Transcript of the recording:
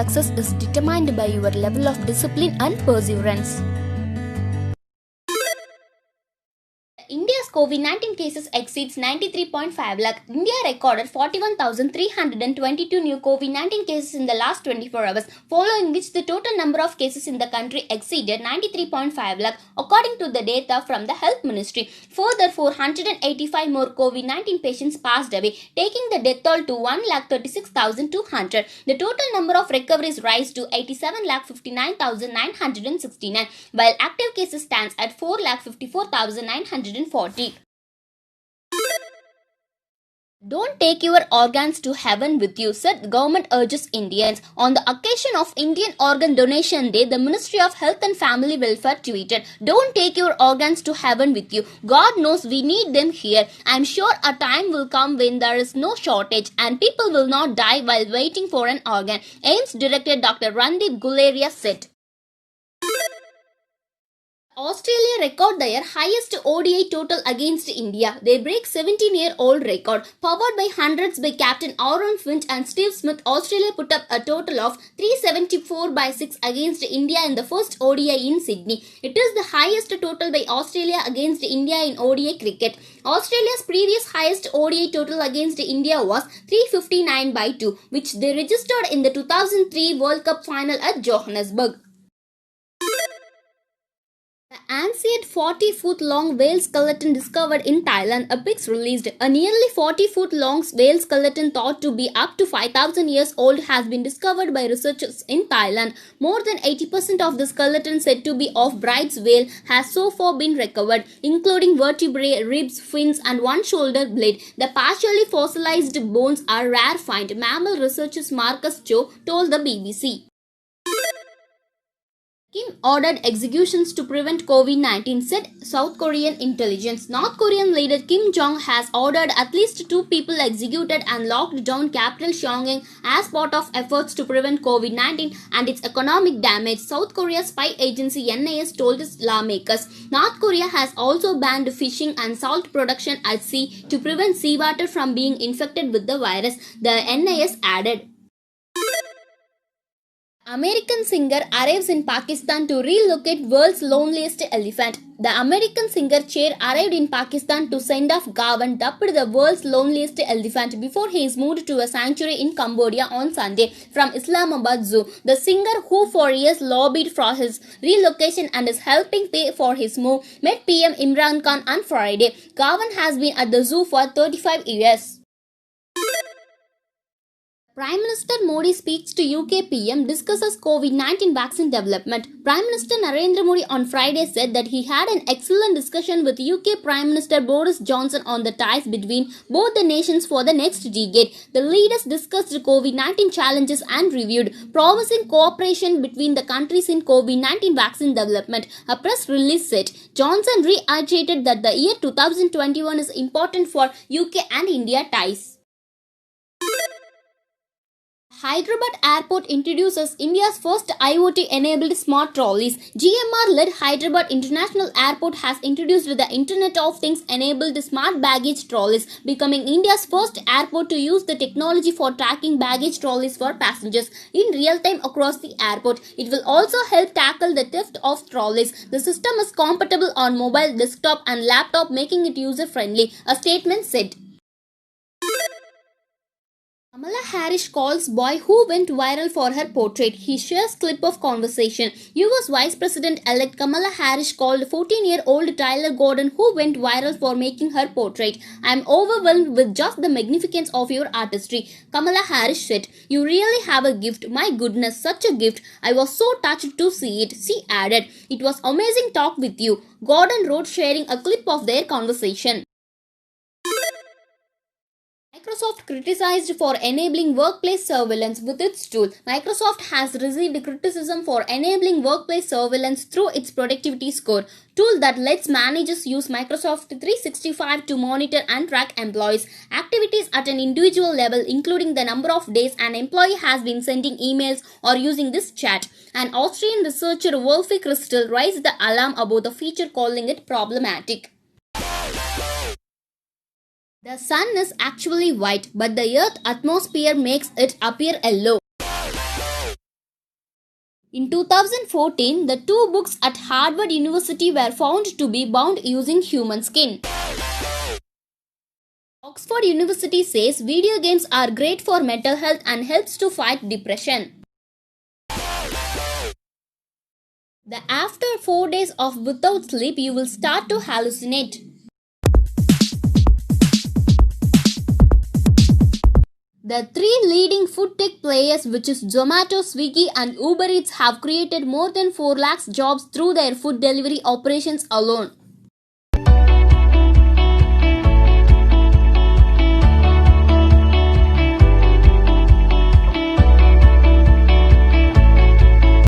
success is determined by your level of discipline and perseverance. India's COVID-19 cases exceeds 93.5 lakh. India recorded 41,322 new COVID-19 cases in the last 24 hours, following which the total number of cases in the country exceeded 93.5 lakh, according to the data from the Health Ministry. Further, 485 more COVID-19 patients passed away, taking the death toll to 1,36,200. The total number of recoveries rise to 87,59,969, while active cases stands at 4,54,940. Don't take your organs to heaven with you, said the government urges Indians. On the occasion of Indian Organ Donation Day, the Ministry of Health and Family Welfare tweeted, "Don't take your organs to heaven with you. God knows we need them here. I'm sure a time will come when there is no shortage and people will not die while waiting for an organ," AIIMS Director Dr. Randeep Guleria said. Australia record their highest ODI total against India. They break 17-year-old record. Powered by hundreds by Captain Aaron Finch and Steve Smith, Australia put up a total of 374/6 against India in the first ODI in Sydney. It is the highest total by Australia against India in ODI cricket. Australia's previous highest ODI total against India was 359/2, which they registered in the 2003 World Cup final at Johannesburg. The ancient 40-foot-long whale skeleton discovered in Thailand, a pics released. A nearly 40-foot-long whale skeleton thought to be up to 5,000 years old has been discovered by researchers in Thailand. More than 80% of the skeleton said to be of Bright's whale has so far been recovered, including vertebrae, ribs, fins and one shoulder blade. The partially fossilized bones are rare find, mammal researcher Marcus Cho told the BBC. Kim ordered executions to prevent COVID-19, said South Korean intelligence. North Korean leader Kim Jong has ordered at least 2 people executed and locked down capital Pyongyang as part of efforts to prevent COVID-19 and its economic damage, South Korea's spy agency NIS told its lawmakers. North Korea has also banned fishing and salt production at sea to prevent seawater from being infected with the virus, the NIS added. American singer arrives in Pakistan to relocate world's loneliest elephant. The American singer Cher arrived in Pakistan to send off Gawan, dubbed the world's loneliest elephant, before he is moved to a sanctuary in Cambodia on Sunday from Islamabad Zoo. The singer, who for years lobbied for his relocation and is helping pay for his move, met PM Imran Khan on Friday. Gawan has been at the zoo for 35 years. Prime Minister Modi speaks to UK PM, discusses COVID-19 vaccine development. Prime Minister Narendra Modi on Friday said that he had an excellent discussion with UK Prime Minister Boris Johnson on the ties between both the nations for the next decade. The leaders discussed COVID-19 challenges and reviewed promising cooperation between the countries in COVID-19 vaccine development, a press release said. Johnson reiterated that the year 2021 is important for UK and India ties. Hyderabad Airport introduces India's first IoT-enabled smart trolleys. GMR-led Hyderabad International Airport has introduced the Internet of Things-enabled smart baggage trolleys, becoming India's first airport to use the technology for tracking baggage trolleys for passengers in real time across the airport. It will also help tackle the theft of trolleys. The system is compatible on mobile, desktop and laptop, making it user-friendly, a statement said. Kamala Harris calls boy who went viral for her portrait. He shares clip of conversation. US Vice President-elect Kamala Harris called 14-year-old Tyler Gordon, who went viral for making her portrait. "I'm overwhelmed with just the magnificence of your artistry," Kamala Harris said. "You really have a gift. My goodness, such a gift. I was so touched to see it," she added. "It was amazing talk with you," Gordon wrote, sharing a clip of their conversation. Microsoft criticized for enabling workplace surveillance with its tool. Microsoft has received criticism for enabling workplace surveillance through its productivity score tool that lets managers use Microsoft 365 to monitor and track employees' activities at an individual level, including the number of days an employee has been sending emails or using this chat. An Austrian researcher, Wolfie Christel, raised the alarm about the feature, calling it problematic. The sun is actually white, but the Earth's atmosphere makes it appear yellow. In 2014, the two books at Harvard University were found to be bound using human skin. Oxford University says video games are great for mental health and helps to fight depression. The after 4 days of without sleep, you will start to hallucinate. The three leading food tech players, which is Zomato, Swiggy and Uber Eats, have created more than 4 lakhs jobs through their food delivery operations alone.